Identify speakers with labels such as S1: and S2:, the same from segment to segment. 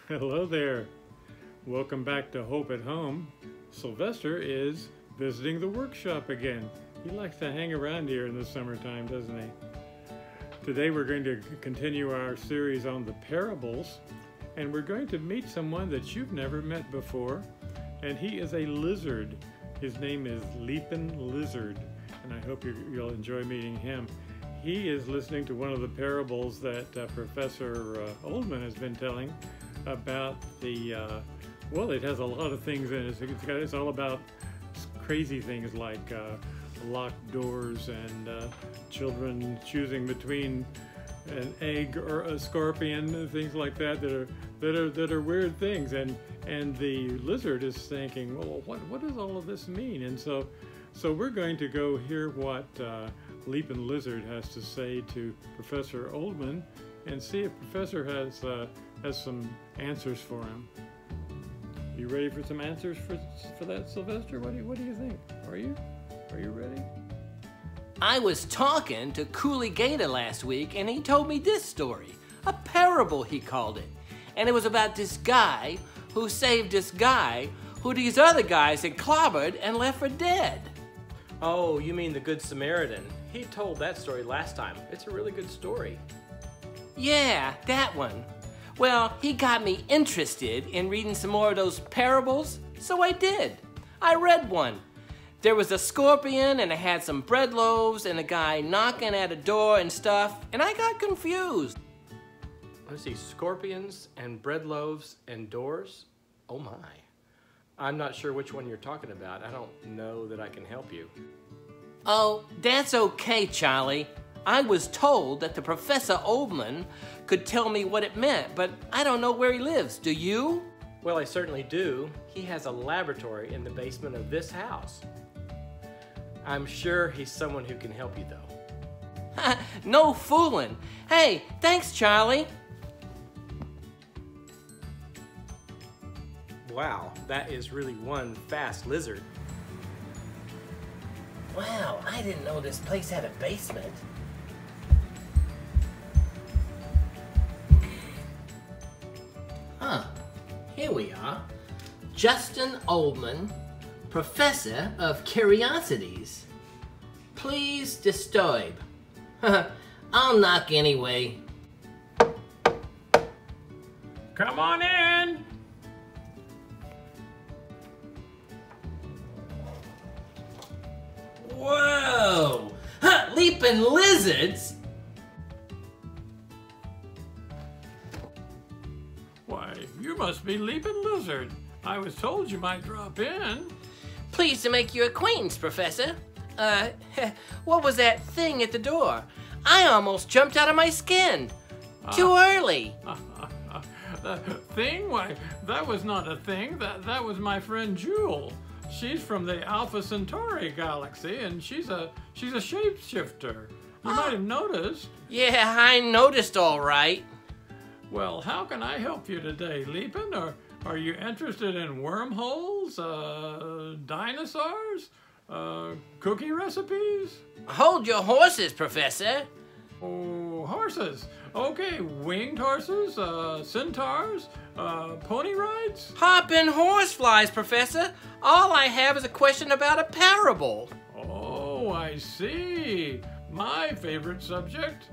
S1: Hello there. Welcome back to Hope at Home. Sylvester is visiting the workshop again. He likes to hang around here in the summertime, doesn't he? Today we're going to continue our series on the parables, and we're going to meet someone that you've never met before, and he is a lizard. His name is Leepen Lizard, and I hope you'll enjoy meeting him. He is listening to one of the parables that Professor Oldmann has been telling about the, well, it has a lot of things in it. It's all about crazy things like locked doors and children choosing between an egg or a scorpion, things like that that are weird things. And the lizard is thinking, well, what does all of this mean? And so we're going to go hear what Leepen Lizard has to say to Professor Oldmann and see if Professor has some answers for him. You ready for some answers for that, Sylvester? What do you think? Are you ready?
S2: I was talking to Coolie Gator last week, and he told me this story. A parable, he called it. And it was about this guy who saved this guy who these other guys had clobbered and left for dead.
S3: Oh, you mean the Good Samaritan. He told that story last time. It's a really good story.
S2: Yeah, that one. Well, he got me interested in reading some more of those parables, so I did. I read one. There was a scorpion, and it had some bread loaves, and a guy knocking at a door and stuff, and I got confused.
S3: Let's see, scorpions and bread loaves and doors? Oh my. I'm not sure which one you're talking about. I don't know that I can help you.
S2: Oh, that's okay, Charlie. I was told that the Professor Oldmann could tell me what it meant, but I don't know where he lives. Do you?
S3: Well, I certainly do. He has a laboratory in the basement of this house. I'm sure he's someone who can help you, though.
S2: No fooling. Hey, thanks, Charlie.
S3: Wow, that is really one fast lizard.
S2: Wow, I didn't know this place had a basement. Huh, here we are. Justin Oldmann, Professor of Curiosities. Please disturb. I'll knock anyway.
S1: Come on in.
S2: Whoa! Leaping lizards?
S1: Why, you must be Leepen Lizard. I was told you might drop in.
S2: Pleased to make your acquaintance, Professor. What was that thing at the door? I almost jumped out of my skin. Too early.
S1: The thing? Why, that was not a thing. That was my friend Jewel. She's from the Alpha Centauri galaxy, and she's a shapeshifter. You might have noticed.
S2: Yeah, I noticed all right.
S1: Well, how can I help you today, Leepen? Or are you interested in wormholes, dinosaurs, cookie recipes?
S2: Hold your horses, Professor.
S1: Oh, horses. Okay, winged horses, centaurs, pony rides?
S2: Hopping horseflies, Professor. All I have is a question about a parable.
S1: Oh, I see. My favorite subject.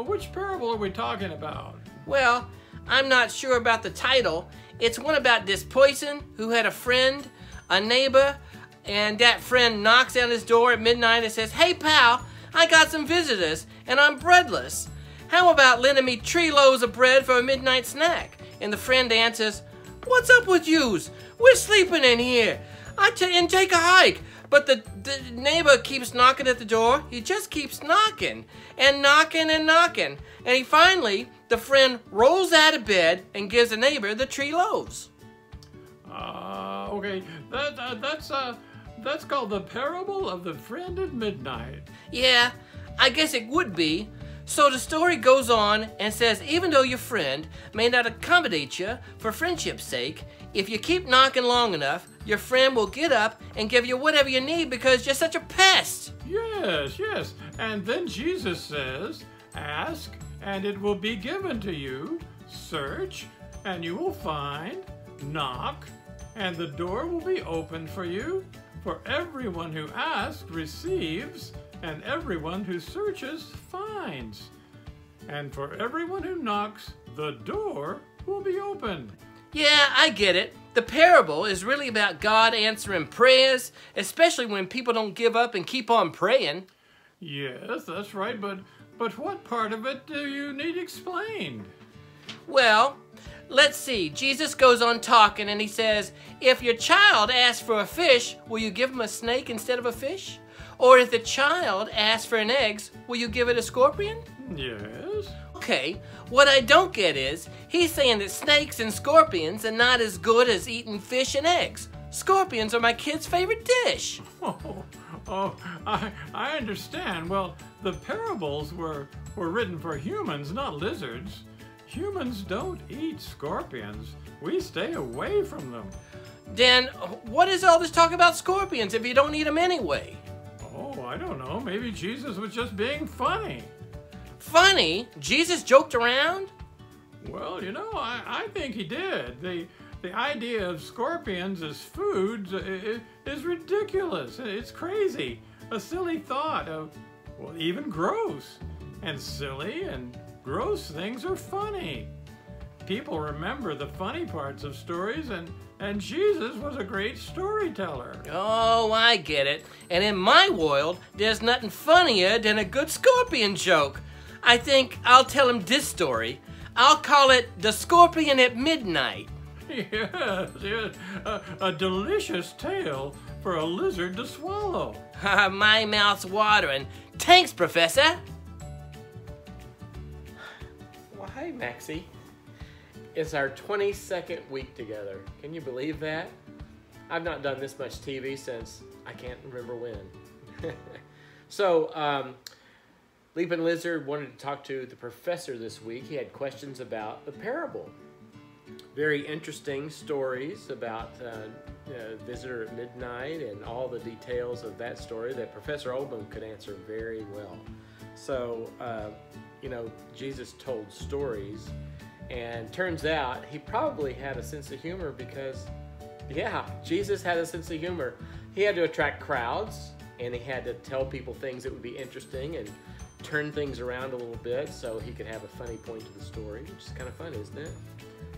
S1: Which parable are we talking about?
S2: Well, I'm not sure about the title. It's one about this person who had a friend, a neighbor, and that friend knocks on his door at midnight and says, "Hey, pal, I got some visitors, and I'm breadless. How about lending me 3 loaves of bread for a midnight snack?" And the friend answers, "What's up with yous? We're sleeping in here. And take a hike." But the neighbor keeps knocking at the door. He just keeps knocking and knocking and knocking. And finally, the friend rolls out of bed and gives the neighbor the 3 loaves.
S1: Okay, that's called the parable of the friend at midnight.
S2: Yeah, I guess it would be. So the story goes on and says, even though your friend may not accommodate you for friendship's sake, if you keep knocking long enough, your friend will get up and give you whatever you need because you're such a pest.
S1: Yes, yes. And then Jesus says, ask and it will be given to you. Search and you will find, knock, and the door will be opened for you. For everyone who asks receives, and everyone who searches finds. And for everyone who knocks, the door will be opened.
S2: Yeah, I get it. The parable is really about God answering prayers, especially when people don't give up and keep on praying.
S1: Yes, that's right, but what part of it do you need explained?
S2: Well, let's see. Jesus goes on talking and he says, if your child asks for a fish, will you give him a snake instead of a fish? Or if the child asks for an egg, will you give it a scorpion?
S1: Yes.
S2: Okay, what I don't get is, he's saying that snakes and scorpions are not as good as eating fish and eggs. Scorpions are my kid's favorite dish.
S1: I understand. Well, the parables were written for humans, not lizards. Humans don't eat scorpions. We stay away from them.
S2: Then, what is all this talk about scorpions if you don't eat them anyway?
S1: Oh, I don't know. Maybe Jesus was just being funny.
S2: Funny? Jesus joked around?
S1: Well, you know, I think he did. The idea of scorpions as foods is ridiculous. It's crazy. A silly thought of, well, even gross. And silly and gross things are funny. People remember the funny parts of stories, and Jesus was a great storyteller.
S2: Oh, I get it. And in my world, there's nothing funnier than a good scorpion joke. I think I'll tell him this story. I'll call it The Scorpion at Midnight.
S1: Yes, a delicious tale for a lizard to swallow.
S2: My mouth's watering. Thanks, Professor.
S3: Well, hey, Maxie. It's our 22nd week together. Can you believe that? I've not done this much TV since I can't remember when. So, Leepen Lizard wanted to talk to the professor this week. He had questions about the parable. Very interesting stories about Visitor at Midnight and all the details of that story that Professor Oldmann could answer very well. So, you know, Jesus told stories, and turns out he probably had a sense of humor because, yeah, Jesus had a sense of humor. He had to attract crowds, and he had to tell people things that would be interesting and turn things around a little bit so he could have a funny point to the story, which is kind of fun, isn't it?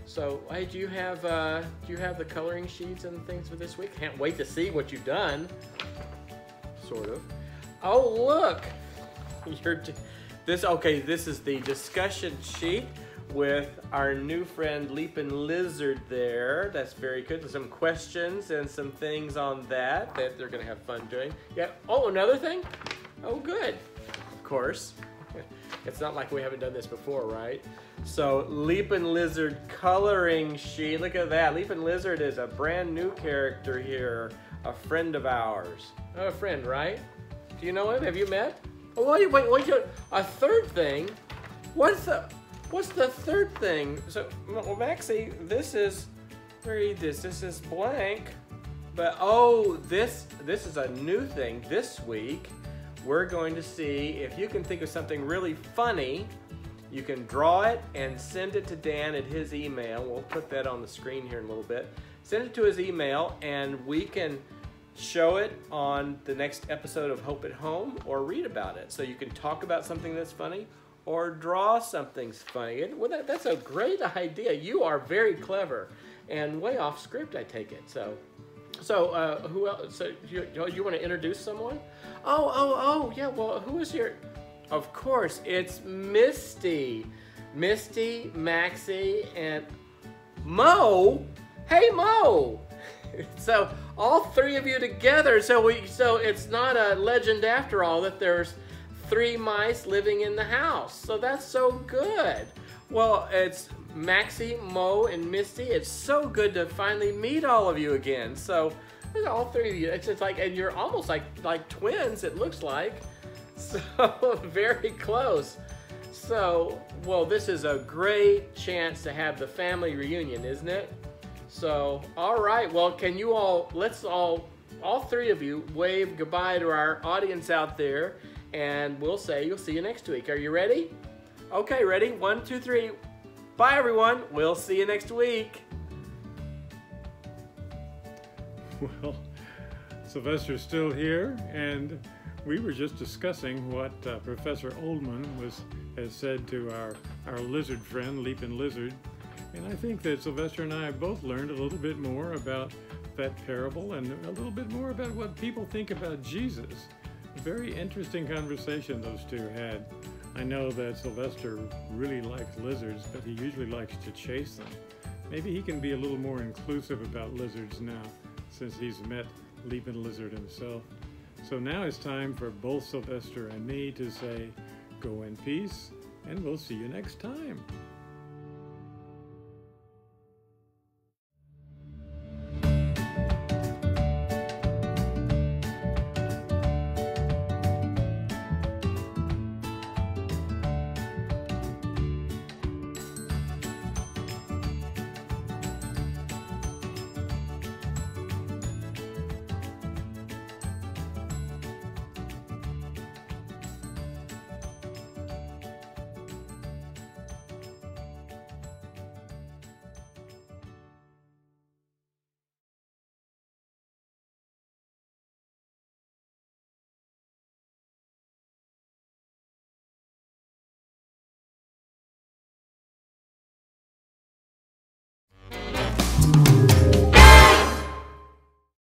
S3: So, hey, do you have the coloring sheets and things for this week? Can't wait to see what you've done. Sort of. Oh, look! This is the discussion sheet with our new friend Leepen Lizard there. That's very good. There's some questions and some things on that they're going to have fun doing. Yeah. Oh, another thing? Oh, good. Of course. It's not like we haven't done this before, right? So, Leepen Lizard coloring sheet. Look at that. Leepen Lizard is a brand new character here. A friend of ours. Oh, a friend, right? Do you know him? Have you met? Oh, wait. A third thing? What's the third thing? So, well, Maxie, this is, read this. This is blank. But, oh, this is a new thing this week. We're going to see if you can think of something really funny. You can draw it and send it to Dan at his email. We'll put that on the screen here in a little bit. Send it to his email, and we can show it on the next episode of Hope at Home or read about it. So you can talk about something that's funny or draw something funny. Well, that's a great idea. You are very clever and way off script, I take it. So who else? So you want to introduce someone? Oh, yeah. Well, who is here? Of course, it's Misty. Misty, Maxie, and Mo. Hey, Mo. So all three of you together. So it's not a legend after all that there's 3 mice living in the house. So that's so good. Well, it's Maxie, Mo, and Misty. It's so good to finally meet all of you again. So all 3 of you. It's just like, and you're almost like twins. It looks like. So very close. So, well, this is a great chance to have the family reunion, isn't it? So, all right. Well, can you let's all 3 of you wave goodbye to our audience out there, and we'll say you'll see you next week. Are you ready? Okay, ready? 1, 2, 3. Bye, everyone. We'll see you next week.
S1: Well, Sylvester's still here, and we were just discussing what Professor Oldmann has said to our lizard friend, Leepen Lizard. And I think that Sylvester and I have both learned a little bit more about that parable and a little bit more about what people think about Jesus. A very interesting conversation those two had. I know that Sylvester really likes lizards, but he usually likes to chase them. Maybe he can be a little more inclusive about lizards now, since he's met Leepen Lizard himself. So now it's time for both Sylvester and me to say, go in peace, and we'll see you next time.